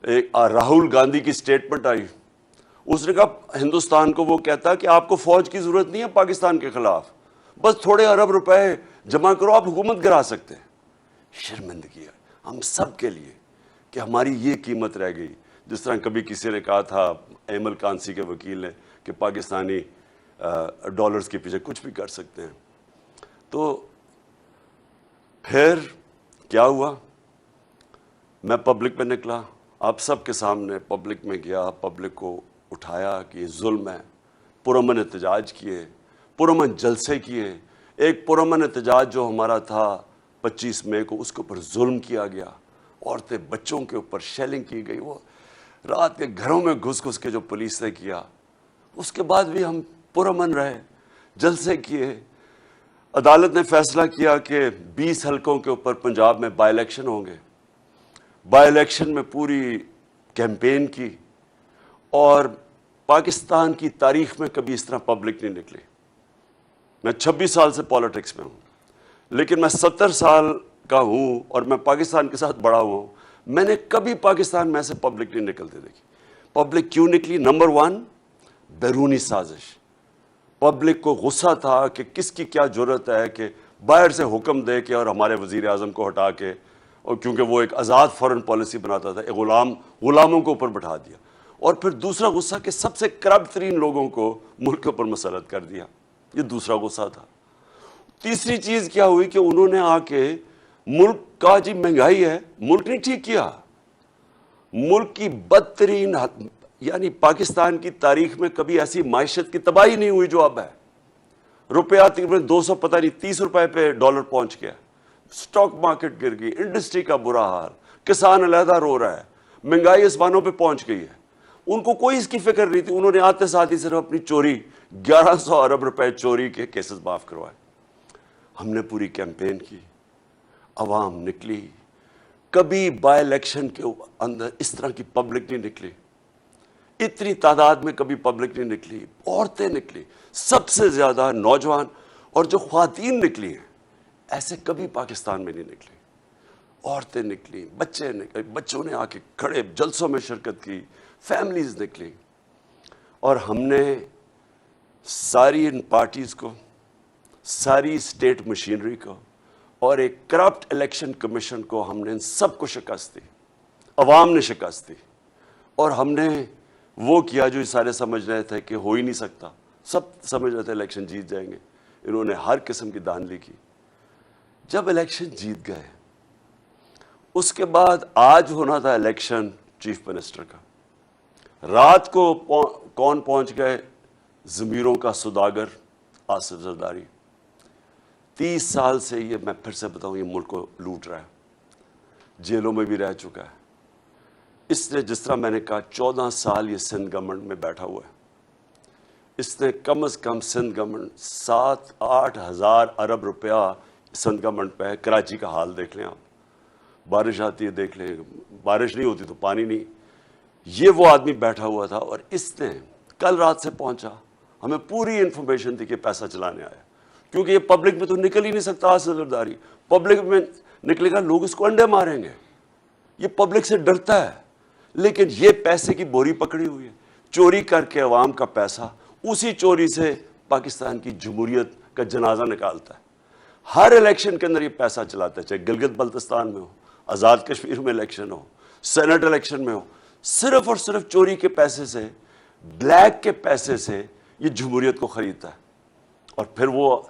راہل گاندھی کی سٹیٹمنٹ آئی, اس نے کہا ہندوستان کو وہ کہتا کہ آپ کو فوج کی ضرورت نہیں ہے پاکستان کے خلاف, بس تھوڑے ارب روپے جمع کرو آپ حکومت گرا سکتے ہیں. شرمندگی ہے ہم سب کے لیے کہ ہماری یہ قیمت رہ گئی. جس طرح کبھی کسی نے کہا تھا ایمل کانسی کے وکیل نے کہ پاکستانی ڈالرز کے پیچھے کچھ بھی کر سکتے ہیں. تو پھر کیا ہوا, میں پبلک میں نکلا, آپ سب کے سامنے پبلک میں گیا, پبلک کو اٹھایا کہ یہ ظلم ہے, پرامن احتجاج کیے, پرامن جلسے کیے. ایک پرامن احتجاج جو ہمارا تھا 25 مئی کو, اس کے اوپر ظلم کیا گیا, عورتیں بچوں کے اوپر شیلنگ کی گئی, وہ رات کے گھروں میں گھس گھس کے جو پولیس نے کیا. اس کے بعد بھی ہم پرامن رہے, جلسے کیے. عدالت نے فیصلہ کیا کہ 20 حلقوں کے اوپر پنجاب میں بائی الیکشن ہوں گے. بائی الیکشن میں پوری کیمپین کی, اور پاکستان کی تاریخ میں کبھی اس طرح پبلک نہیں نکلی. میں 26 سال سے پالیٹکس میں ہوں, لیکن میں 70 سال کا ہوں اور میں پاکستان کے ساتھ بڑا ہوا ہوں. میں نے کبھی پاکستان میں سے پبلک نہیں نکلتے دیکھی. پبلک کیوں نکلی؟ نمبر 1 بیرونی سازش. پبلک کو غصہ تھا کہ کس کی کیا جرت ہے کہ باہر سے حکم دے کے اور ہمارے وزیر اعظم کو ہٹا کے, اور کیونکہ وہ ایک آزاد فورن پالیسی بناتا تھا, غلاموں کو اوپر بٹھا دیا. اور پھر دوسرا غصہ کہ سب سے کرپٹ ترین لوگوں کو ملک کے اوپر مسلط کر دیا. یہ دوسرا غصہ تھا. تیسری چیز کیا ہوئی کہ انہوں نے آ کے ملک کا جی مہنگائی ہے, ملک نہیں ٹھیک کیا. ملک کی بدترین, یعنی پاکستان کی تاریخ میں کبھی ایسی معیشت کی تباہی نہیں ہوئی جو اب ہے. روپیہ تقریباً 200 پتہ نہیں 30 روپے پہ ڈالر پہنچ گیا. سٹاک مارکیٹ گر گئی, انڈسٹری کا برا حال, کسان علیحدہ رو رہا ہے, مہنگائی آسمانوں پہ پہنچ گئی ہے. ان کو کوئی اس کی فکر نہیں تھی. انہوں نے آتے ساتھ ہی صرف اپنی چوری 1100 ارب روپے چوری کے کیسز معاف کروائے. ہم نے پوری کیمپین کی, عوام نکلی. کبھی بائی الیکشن کے اندر اس طرح کی پبلک نہیں نکلی, اتنی تعداد میں کبھی پبلک نہیں نکلی. عورتیں نکلی, سب سے زیادہ نوجوان, اور جو خواتین نکلی ہیں ایسے کبھی پاکستان میں نہیں نکلی. عورتیں نکلی, بچے نکلے, بچوں نے آ کے کھڑے جلسوں میں شرکت کی, فیملیز نکلی. اور ہم نے ساری ان پارٹیز کو, ساری اسٹیٹ مشینری کو اور ایک کرپٹ الیکشن کمیشن کو, ہم نے ان سب کو شکست دی. عوام نے شکست دی. اور ہم نے وہ کیا جو سارے سمجھ رہے تھے کہ ہو ہی نہیں سکتا. سب سمجھ رہے تھے الیکشن جیت جائیں گے. انہوں نے ہر قسم کی دھاندلی کی. جب الیکشن جیت گئے, اس کے بعد آج ہونا تھا الیکشن چیف منسٹر کا. رات کو کون پہنچ گئے؟ ضمیروں کا سوداگر آصف زرداری. 30 سال سے یہ, میں پھر سے بتاؤں, یہ ملک کو لوٹ رہا ہے, جیلوں میں بھی رہ چکا ہے. اس نے, جس طرح میں نے کہا, 14 سال یہ سندھ گورنمنٹ میں بیٹھا ہوا ہے. اس نے کم از کم سندھ گورنمنٹ 7-8 ہزار ارب روپیہ سندھ گورنمنٹ پہ ہے. کراچی کا حال دیکھ لیں آپ, بارش آتی ہے دیکھ لیں, بارش نہیں ہوتی تو پانی نہیں. یہ وہ آدمی بیٹھا ہوا تھا, اور اس نے کل رات سے پہنچا. ہمیں پوری انفارمیشن تھی کہ پیسہ چلانے آیا, کیونکہ یہ پبلک میں تو نکل ہی نہیں سکتا. آصف زرداری پبلک میں نکلے گا, لوگ اس کو انڈے ماریں گے. یہ پبلک سے ڈرتا ہے, لیکن یہ پیسے کی بوری پکڑی ہوئی ہے, چوری کر کے عوام کا پیسہ, اسی چوری سے پاکستان کی جمہوریت کا جنازہ نکالتا ہے. ہر الیکشن کے اندر یہ پیسہ چلاتا ہے, چاہے گلگت بلتستان میں ہو, آزاد کشمیر میں الیکشن ہو, سینٹ الیکشن میں ہو. صرف اور صرف چوری کے پیسے سے, بلیک کے پیسے سے یہ جمہوریت کو خریدتا ہے. اور پھر وہ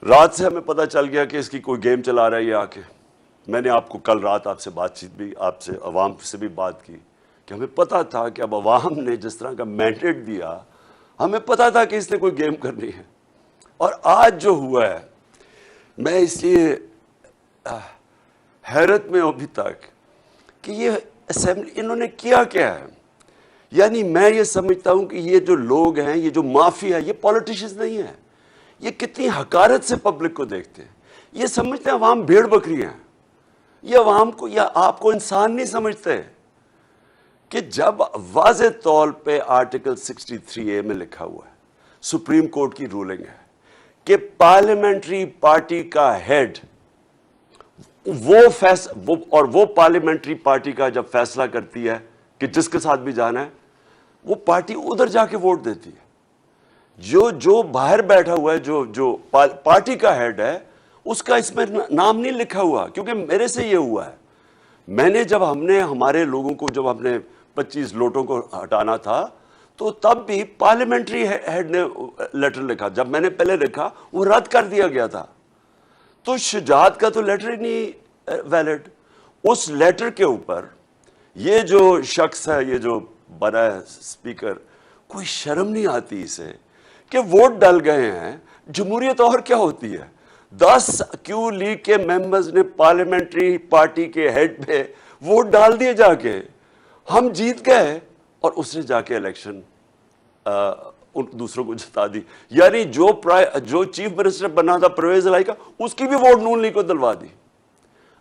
رات سے ہمیں پتہ چل گیا کہ اس کی کوئی گیم چلا رہا ہے یہ آ کے. میں نے آپ کو کل رات آپ سے بات چیت بھی, آپ سے عوام سے بھی بات کی کہ ہمیں پتہ تھا کہ اب عوام نے جس طرح کا مینڈیٹ دیا, ہمیں پتہ تھا کہ اس نے کوئی گیم کرنی ہے. اور آج جو ہوا ہے, میں اس لیے حیرت میں ہوں ابھی تک کہ یہ اسمبلی انہوں نے کیا کیا ہے. یعنی میں یہ سمجھتا ہوں کہ یہ جو لوگ ہیں, یہ جو مافیا ہے, یہ پولیٹیشنز نہیں ہیں. یہ کتنی حقارت سے پبلک کو دیکھتے ہیں. یہ سمجھتے ہیں عوام بھیڑ بکری ہیں. یہ عوام کو یا آپ کو انسان نہیں سمجھتے کہ جب واضح طور پہ آرٹیکل 63A میں لکھا ہوا ہے, سپریم کورٹ کی رولنگ ہے کہ پارلیمنٹری پارٹی کا ہیڈ وہ پارلیمنٹری پارٹی کا جب فیصلہ کرتی ہے کہ جس کے ساتھ بھی جانا ہے، وہ پارٹی ادھر جا کے ووٹ دیتی ہے. جو باہر بیٹھا ہوا ہے، جو پارٹی کا ہیڈ ہے، اس کا اس میں نام نہیں لکھا ہوا. کیونکہ میرے سے یہ ہوا ہے، میں نے جب ہم نے ہمارے لوگوں کو جب ہم نے 25 لوٹوں کو ہٹانا تھا تو تب بھی پارلیمنٹری ہیڈ نے لیٹر لکھا. جب میں نے پہلے لکھا وہ رد کر دیا گیا تھا. تو شجاعت کا تو لیٹر ہی نہیں ویلڈ. اس لیٹر کے اوپر یہ جو شخص ہے، یہ جو بنا ہے اسپیکر، کوئی شرم نہیں آتی اسے کہ ووٹ ڈل گئے ہیں. جمہوریت اور کیا ہوتی ہے؟ 10 کیو لیگ کے ممبرز نے پارلیمنٹری پارٹی کے ہیڈ پہ ووٹ ڈال دیے جا کے، ہم جیت گئے، اور اس نے جا کے الیکشن ان دوسروں کو جتا دی. یعنی جو چیف منسٹر بنا تھا پرویز الہی کا، اس کی بھی ووٹ نون لیگ کو دلوا دی.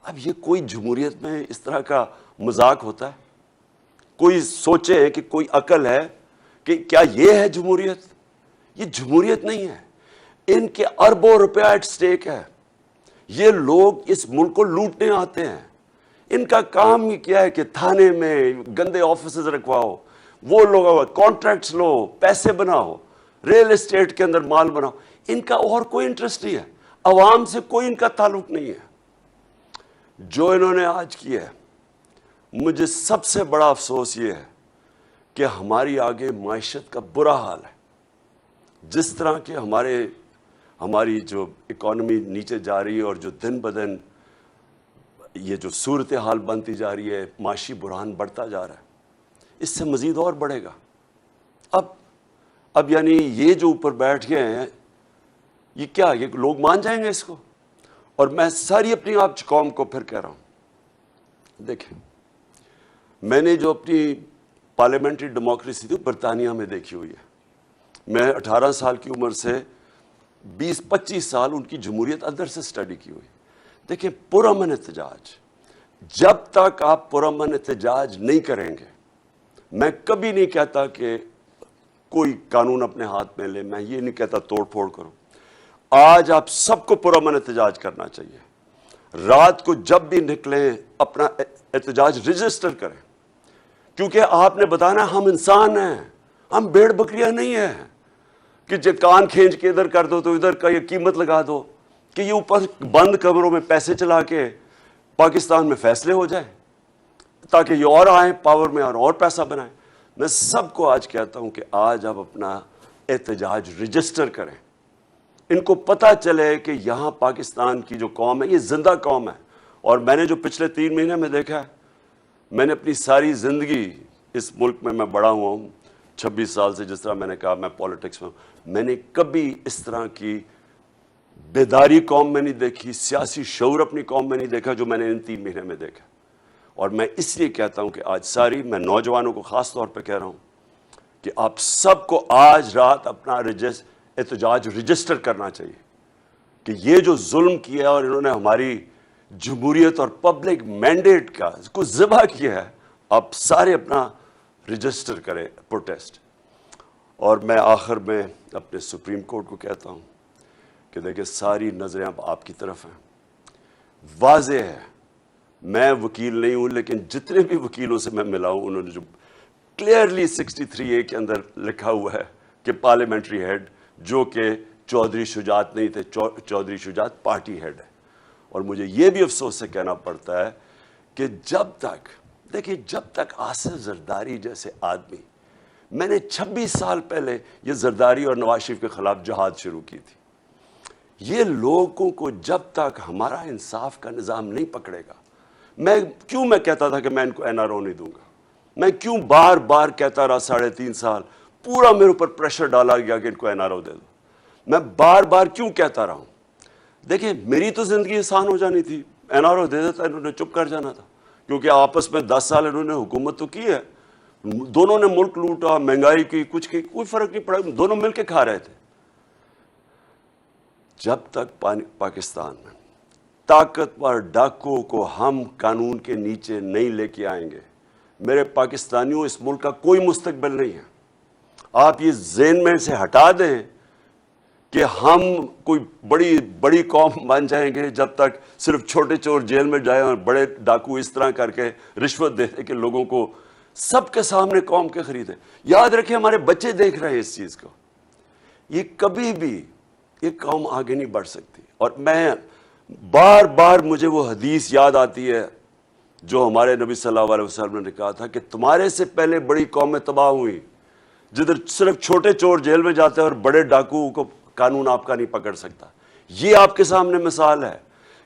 اب یہ کوئی جمہوریت میں اس طرح کا مذاق ہوتا ہے؟ کوئی سوچے کہ کوئی عقل ہے کہ کیا یہ ہے جمہوریت؟ یہ جمہوریت نہیں ہے. ان کے اربوں روپیہ ایٹ سٹیک ہے. یہ لوگ اس ملک کو لوٹنے آتے ہیں. ان کا کام ہی کیا ہے کہ تھانے میں گندے آفیسز رکھواؤ، وہ لوگ کانٹریکٹس لو، پیسے بناؤ، ریل اسٹیٹ کے اندر مال بناؤ. ان کا اور کوئی انٹرسٹ نہیں ہے. عوام سے کوئی ان کا تعلق نہیں ہے. جو انہوں نے آج کیا ہے، مجھے سب سے بڑا افسوس یہ ہے کہ ہماری آگے معیشت کا برا حال ہے. جس طرح کہ ہماری جو اکانومی نیچے جا رہی ہے، اور جو دن بدن یہ جو صورتحال بنتی جا رہی ہے، معاشی بحران بڑھتا جا رہا ہے، اس سے مزید اور بڑھے گا. اب یعنی یہ جو اوپر بیٹھ گئے ہیں، یہ کیا، یہ لوگ مان جائیں گے اس کو؟ اور میں ساری اپنی آپ قوم کو پھر کہہ رہا ہوں، دیکھیں، میں نے جو اپنی پارلیمنٹری ڈیموکریسی تھی برطانیہ میں دیکھی ہوئی ہے. میں 18 سال کی عمر سے 20-25 سال ان کی جمہوریت اندر سے سٹڈی کی ہوئی. دیکھیں، پرامن احتجاج، جب تک آپ پرامن احتجاج نہیں کریں گے، میں کبھی نہیں کہتا کہ کوئی قانون اپنے ہاتھ میں لے، میں یہ نہیں کہتا توڑ پھوڑ کرو. آج آپ سب کو پرامن احتجاج کرنا چاہیے. رات کو جب بھی نکلیں اپنا احتجاج رجسٹر کریں، کیونکہ آپ نے بتانا ہم انسان ہیں، ہم بھیڑ بکریاں نہیں ہیں کہ جو کان کھینچ کے ادھر کر دو تو ادھر کا یہ قیمت لگا دو کہ یہ اوپر بند کمروں میں پیسے چلا کے پاکستان میں فیصلے ہو جائیں تاکہ یہ اور آئیں پاور میں اور پیسہ بنائیں. میں سب کو آج کہتا ہوں کہ آج آپ اپنا احتجاج رجسٹر کریں. ان کو پتہ چلے کہ یہاں پاکستان کی جو قوم ہے یہ زندہ قوم ہے. اور میں نے جو پچھلے 3 مہینے میں دیکھا ہے، میں نے اپنی ساری زندگی اس ملک میں بڑا ہوا ہوں 26 سال سے، جس طرح میں نے کہا میں پالیٹکس میں ہوں، میں نے کبھی اس طرح کی بیداری قوم میں نہیں دیکھی، سیاسی شعور اپنی قوم میں نہیں دیکھا جو میں نے ان 3 مہینے میں دیکھا. اور میں اس لیے کہتا ہوں کہ آج میں نوجوانوں کو خاص طور پہ کہہ رہا ہوں کہ آپ سب کو آج رات اپنا احتجاج رجسٹر کرنا چاہیے کہ یہ جو ظلم کیا اور انہوں نے ہماری جمہوریت اور پبلک مینڈیٹ کا کو ذبح کیا ہے، آپ سارے اپنا رجسٹر کریں پروٹیسٹ. اور میں آخر میں اپنے سپریم کورٹ کو کہتا ہوں کہ دیکھیں، ساری نظریں اب آپ کی طرف ہیں. واضح ہے، میں وکیل نہیں ہوں، لیکن جتنے بھی وکیلوں سے میں ملا ہوں، انہوں نے جو کلیئرلی 63A کے اندر لکھا ہوا ہے کہ پارلیمنٹری ہیڈ، جو کہ چودھری شجاعت نہیں تھے، چودھری شجاعت پارٹی ہیڈ ہے. اور مجھے یہ بھی افسوس سے کہنا پڑتا ہے کہ جب تک آصف زرداری جیسے آدمی، میں نے 26 سال پہلے یہ زرداری اور نواز شریف کے خلاف جہاد شروع کی تھی. یہ لوگوں کو جب تک ہمارا انصاف کا نظام نہیں پکڑے گا، میں کہتا تھا کہ میں ان کو NRO نہیں دوں گا. میں کیوں بار بار کہتا رہا 3.5 سال، پورا میرے اوپر پریشر ڈالا گیا کہ ان کو NRO دے دو. میں بار بار کیوں کہتا رہا ہوں؟ دیکھیں، میری تو زندگی آسان ہو جانی تھی، NRO دے دیتا، انہوں نے چپ کر جانا تھا. کیونکہ آپس میں 10 سال انہوں نے حکومت تو کی ہے، دونوں نے ملک لوٹا، مہنگائی کی، کچھ کی، کوئی فرق نہیں پڑا، دونوں مل کے کھا رہے تھے. جب تک پاکستان میں طاقتور ڈاکوؤں کو ہم قانون کے نیچے نہیں لے کے آئیں گے، میرے پاکستانیوں، اس ملک کا کوئی مستقبل نہیں ہے. آپ یہ ذہن میں سے ہٹا دیں کہ ہم کوئی بڑی قوم بن جائیں گے جب تک صرف چھوٹے چور جیل میں جائیں اور بڑے ڈاکو اس طرح کر کے رشوت دے کے لوگوں کو سب کے سامنے قوم کے خریدیں. یاد رکھیں ہمارے بچے دیکھ رہے ہیں اس چیز کو. یہ کبھی بھی یہ قوم آگے نہیں بڑھ سکتی. اور میں بار بار مجھے وہ حدیث یاد آتی ہے جو ہمارے نبی صلی اللہ علیہ وسلم نے کہا تھا کہ تمہارے سے پہلے بڑی قومیں تباہ ہوئی جدھر صرف چھوٹے چور جیل میں جاتے ہیں اور بڑے ڈاکو کو قانون آپ کا نہیں پکڑ سکتا. یہ آپ کے سامنے مثال ہے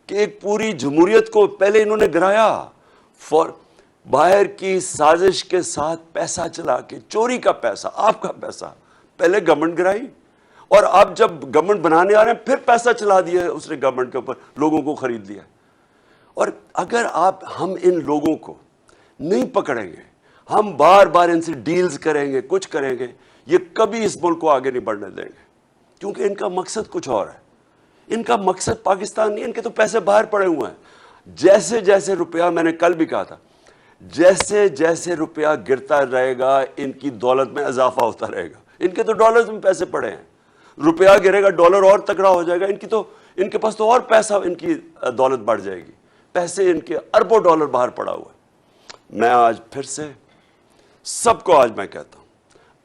کہ ایک پوری جمہوریت کو پہلے انہوں نے گرایا باہر کی سازش کے ساتھ پیسہ چلا کے, چوری کا پیسہ, آپ کا پیسہ, پہلے گورنمنٹ گرائی اور اب جب گورنمنٹ بنانے آ رہے ہیں پھر پیسہ چلا دیا ہے اس نے گورنمنٹ کے اوپر, لوگوں کو خرید لیا. اور اگر ہم ان لوگوں کو نہیں پکڑیں گے, ہم بار بار ان سے ڈیلز کریں گے, کچھ کریں گے, یہ کبھی اس ملک کو آگے نہیں بڑھنے دیں گے, کیونکہ ان کا مقصد کچھ اور ہے. ان کا مقصد پاکستان نہیں, ان کے تو پیسے باہر پڑے ہوئے ہیں. جیسے جیسے روپیہ, میں نے کل بھی کہا تھا, جیسے جیسے روپیہ گرتا رہے گا ان کی دولت میں اضافہ ہوتا رہے گا. ان کے تو ڈالرز میں پیسے پڑے ہیں, روپیہ گرے گا ڈالر اور تکڑا ہو جائے گا, ان کے پاس تو اور پیسہ, ان کی دولت بڑھ جائے گی. پیسے ان کے اربوں ڈالر باہر پڑا ہوا ہے. میں آج پھر سے سب کو آج میں کہتا ہوں,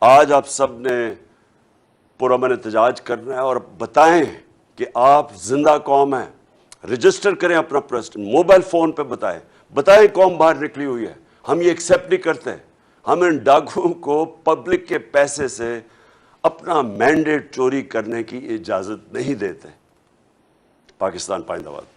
آج آپ سب نے پرامن احتجاج کرنا ہے اور بتائیں کہ آپ زندہ قوم ہیں. رجسٹر کریں اپنا پریسیڈنٹ, موبائل فون پہ بتائیں قوم باہر نکلی ہوئی ہے. ہم یہ ایکسیپٹ نہیں کرتے, ہم ان ڈاکوؤں کو پبلک کے پیسے سے اپنا مینڈیٹ چوری کرنے کی اجازت نہیں دیتے. پاکستان پائندہ باد.